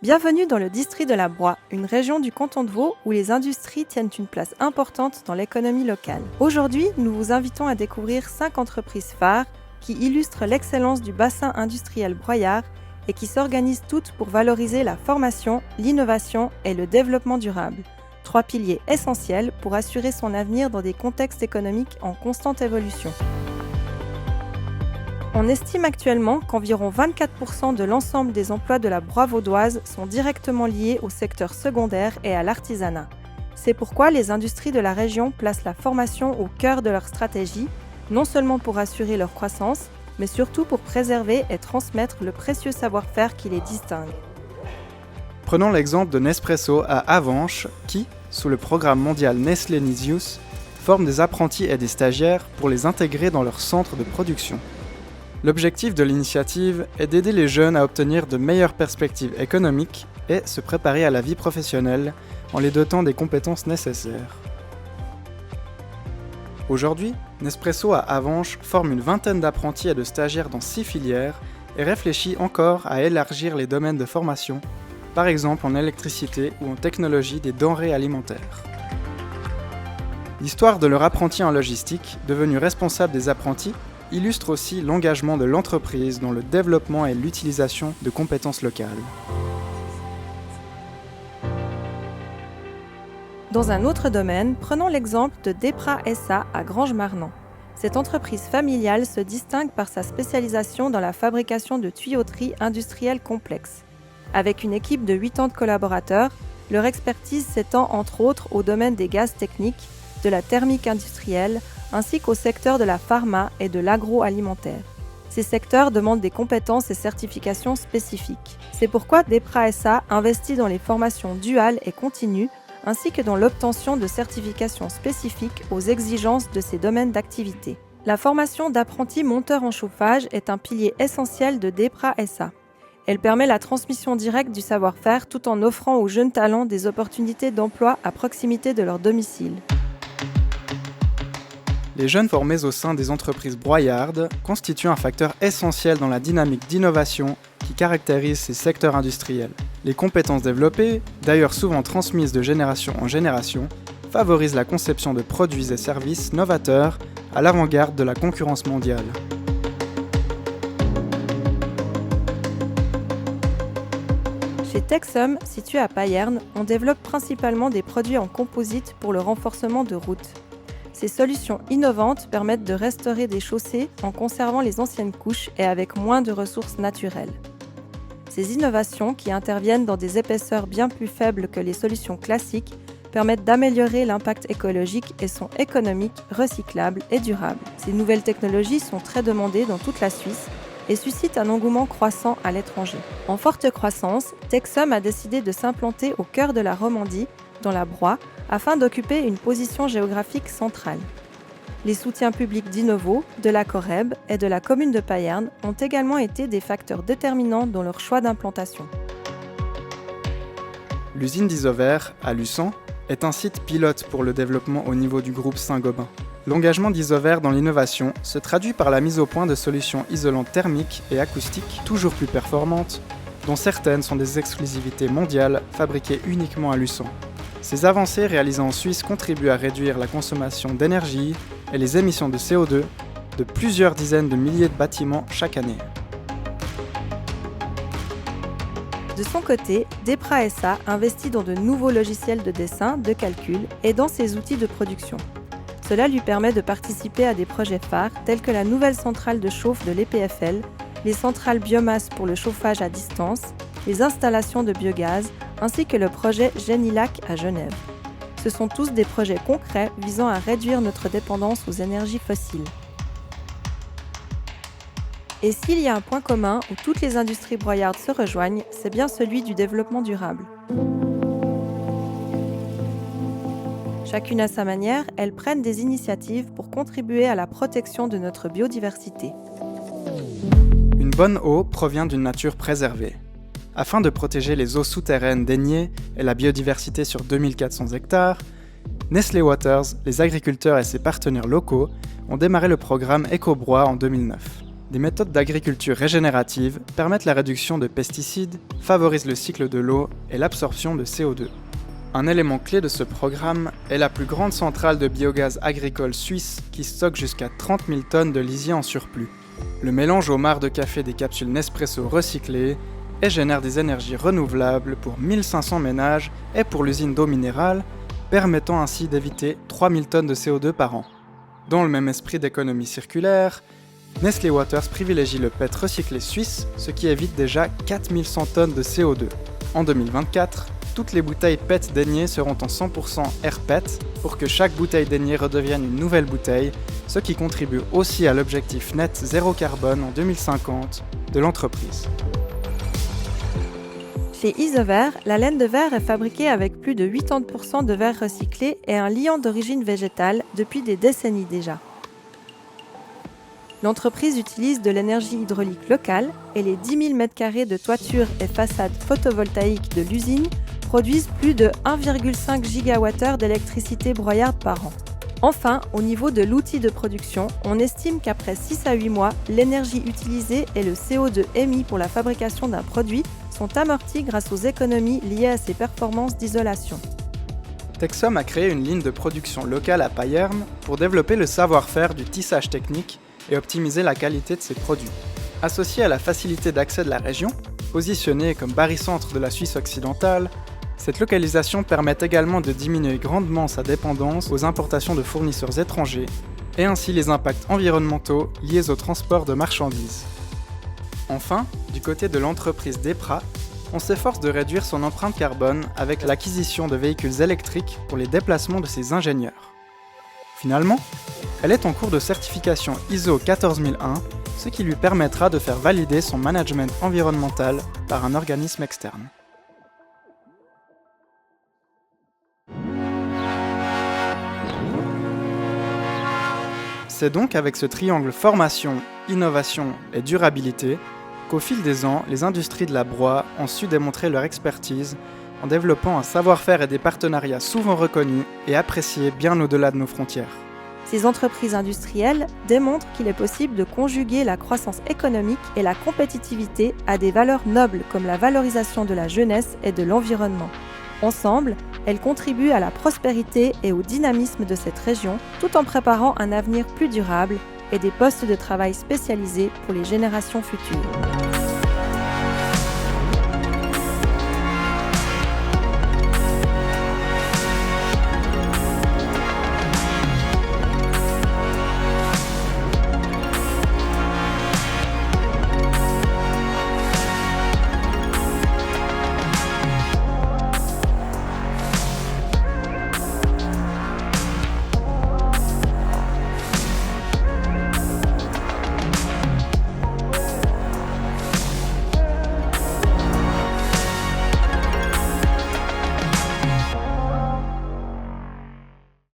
Bienvenue dans le district de la Broye, une région du canton de Vaud où les industries tiennent une place importante dans l'économie locale. Aujourd'hui, nous vous invitons à découvrir 5 entreprises phares qui illustrent l'excellence du bassin industriel broyard et qui s'organisent toutes pour valoriser la formation, l'innovation et le développement durable. 3 piliers essentiels pour assurer son avenir dans des contextes économiques en constante évolution. On estime actuellement qu'environ 24% de l'ensemble des emplois de la Broye vaudoise sont directement liés au secteur secondaire et à l'artisanat. C'est pourquoi les industries de la région placent la formation au cœur de leur stratégie, non seulement pour assurer leur croissance, mais surtout pour préserver et transmettre le précieux savoir-faire qui les distingue. Prenons l'exemple de Nespresso à Avenches qui, sous le programme mondial Nestlé Needs Youth, forme des apprentis et des stagiaires pour les intégrer dans leur centre de production. L'objectif de l'initiative est d'aider les jeunes à obtenir de meilleures perspectives économiques et se préparer à la vie professionnelle en les dotant des compétences nécessaires. Aujourd'hui, Nespresso à Avenches forme une vingtaine d'apprentis et de stagiaires dans 6 filières et réfléchit encore à élargir les domaines de formation, par exemple en électricité ou en technologie des denrées alimentaires. L'histoire de leur apprenti en logistique, devenu responsable des apprentis, illustre aussi l'engagement de l'entreprise dans le développement et l'utilisation de compétences locales. Dans un autre domaine, prenons l'exemple de Depra SA à Granges-Marnant. Cette entreprise familiale se distingue par sa spécialisation dans la fabrication de tuyauteries industrielles complexes. Avec une équipe de 80 collaborateurs, leur expertise s'étend entre autres au domaine des gaz techniques, de la thermique industrielle, ainsi qu'au secteur de la pharma et de l'agroalimentaire. Ces secteurs demandent des compétences et certifications spécifiques. C'est pourquoi Depra SA investit dans les formations duales et continues, ainsi que dans l'obtention de certifications spécifiques aux exigences de ces domaines d'activité. La formation d'apprentis monteurs en chauffage est un pilier essentiel de Depra SA. Elle permet la transmission directe du savoir-faire tout en offrant aux jeunes talents des opportunités d'emploi à proximité de leur domicile. Les jeunes formés au sein des entreprises broyardes constituent un facteur essentiel dans la dynamique d'innovation qui caractérise ces secteurs industriels. Les compétences développées, d'ailleurs souvent transmises de génération en génération, favorisent la conception de produits et services novateurs à l'avant-garde de la concurrence mondiale. Chez Texum, situé à Payerne, on développe principalement des produits en composite pour le renforcement de routes. Ces solutions innovantes permettent de restaurer des chaussées en conservant les anciennes couches et avec moins de ressources naturelles. Ces innovations, qui interviennent dans des épaisseurs bien plus faibles que les solutions classiques, permettent d'améliorer l'impact écologique et sont économiques, recyclables et durables. Ces nouvelles technologies sont très demandées dans toute la Suisse et suscitent un engouement croissant à l'étranger. En forte croissance, Texum a décidé de s'implanter au cœur de la Romandie, dans la Broye, afin d'occuper une position géographique centrale. Les soutiens publics d'Innovo, de la Coreb et de la commune de Payerne ont également été des facteurs déterminants dans leur choix d'implantation. L'usine d'Isover, à Luçon, est un site pilote pour le développement au niveau du groupe Saint-Gobain. L'engagement d'Isover dans l'innovation se traduit par la mise au point de solutions isolantes thermiques et acoustiques toujours plus performantes, dont certaines sont des exclusivités mondiales fabriquées uniquement à Luçon. Ces avancées réalisées en Suisse contribuent à réduire la consommation d'énergie et les émissions de CO2 de plusieurs dizaines de milliers de bâtiments chaque année. De son côté, Depra SA investit dans de nouveaux logiciels de dessin, de calcul et dans ses outils de production. Cela lui permet de participer à des projets phares tels que la nouvelle centrale de chauffe de l'EPFL, les centrales biomasse pour le chauffage à distance, les installations de biogaz, ainsi que le projet Génilac à Genève. Ce sont tous des projets concrets visant à réduire notre dépendance aux énergies fossiles. Et s'il y a un point commun où toutes les industries broyardes se rejoignent, c'est bien celui du développement durable. Chacune à sa manière, elles prennent des initiatives pour contribuer à la protection de notre biodiversité. Une bonne eau provient d'une nature préservée. Afin de protéger les eaux souterraines daignées et la biodiversité sur 2400 hectares, Nestlé Waters, les agriculteurs et ses partenaires locaux ont démarré le programme Éco-Broye en 2009. Des méthodes d'agriculture régénérative permettent la réduction de pesticides, favorisent le cycle de l'eau et l'absorption de CO2. Un élément clé de ce programme est la plus grande centrale de biogaz agricole suisse qui stocke jusqu'à 30 000 tonnes de lisier en surplus. Le mélange au marc de café des capsules Nespresso recyclées et génère des énergies renouvelables pour 1500 ménages et pour l'usine d'eau minérale, permettant ainsi d'éviter 3000 tonnes de CO2 par an. Dans le même esprit d'économie circulaire, Nestlé Waters privilégie le PET recyclé suisse, ce qui évite déjà 4100 tonnes de CO2. En 2024, toutes les bouteilles PET déniées seront en 100% rPET pour que chaque bouteille déniée redevienne une nouvelle bouteille, ce qui contribue aussi à l'objectif net zéro carbone en 2050 de l'entreprise. Chez Isover, la laine de verre est fabriquée avec plus de 80% de verre recyclé et un liant d'origine végétale depuis des décennies déjà. L'entreprise utilise de l'énergie hydraulique locale et les 10 000 m² de toiture et façades photovoltaïques de l'usine produisent plus de 1,5 GWh d'électricité broyarde par an. Enfin, au niveau de l'outil de production, on estime qu'après 6 à 8 mois, l'énergie utilisée et le CO2 émis pour la fabrication d'un produit sont amortis grâce aux économies liées à ses performances d'isolation. Texom a créé une ligne de production locale à Payerne pour développer le savoir-faire du tissage technique et optimiser la qualité de ses produits. Associé à la facilité d'accès de la région, positionnée comme barycentre de la Suisse occidentale, cette localisation permet également de diminuer grandement sa dépendance aux importations de fournisseurs étrangers et ainsi les impacts environnementaux liés au transport de marchandises. Enfin, du côté de l'entreprise DEPRA, on s'efforce de réduire son empreinte carbone avec l'acquisition de véhicules électriques pour les déplacements de ses ingénieurs. Finalement, elle est en cours de certification ISO 14001, ce qui lui permettra de faire valider son management environnemental par un organisme externe. C'est donc avec ce triangle formation, innovation et durabilité qu'au fil des ans, les industries de la broie ont su démontrer leur expertise en développant un savoir-faire et des partenariats souvent reconnus et appréciés bien au-delà de nos frontières. Ces entreprises industrielles démontrent qu'il est possible de conjuguer la croissance économique et la compétitivité à des valeurs nobles comme la valorisation de la jeunesse et de l'environnement. Ensemble, elles contribuent à la prospérité et au dynamisme de cette région, tout en préparant un avenir plus durable et des postes de travail spécialisés pour les générations futures.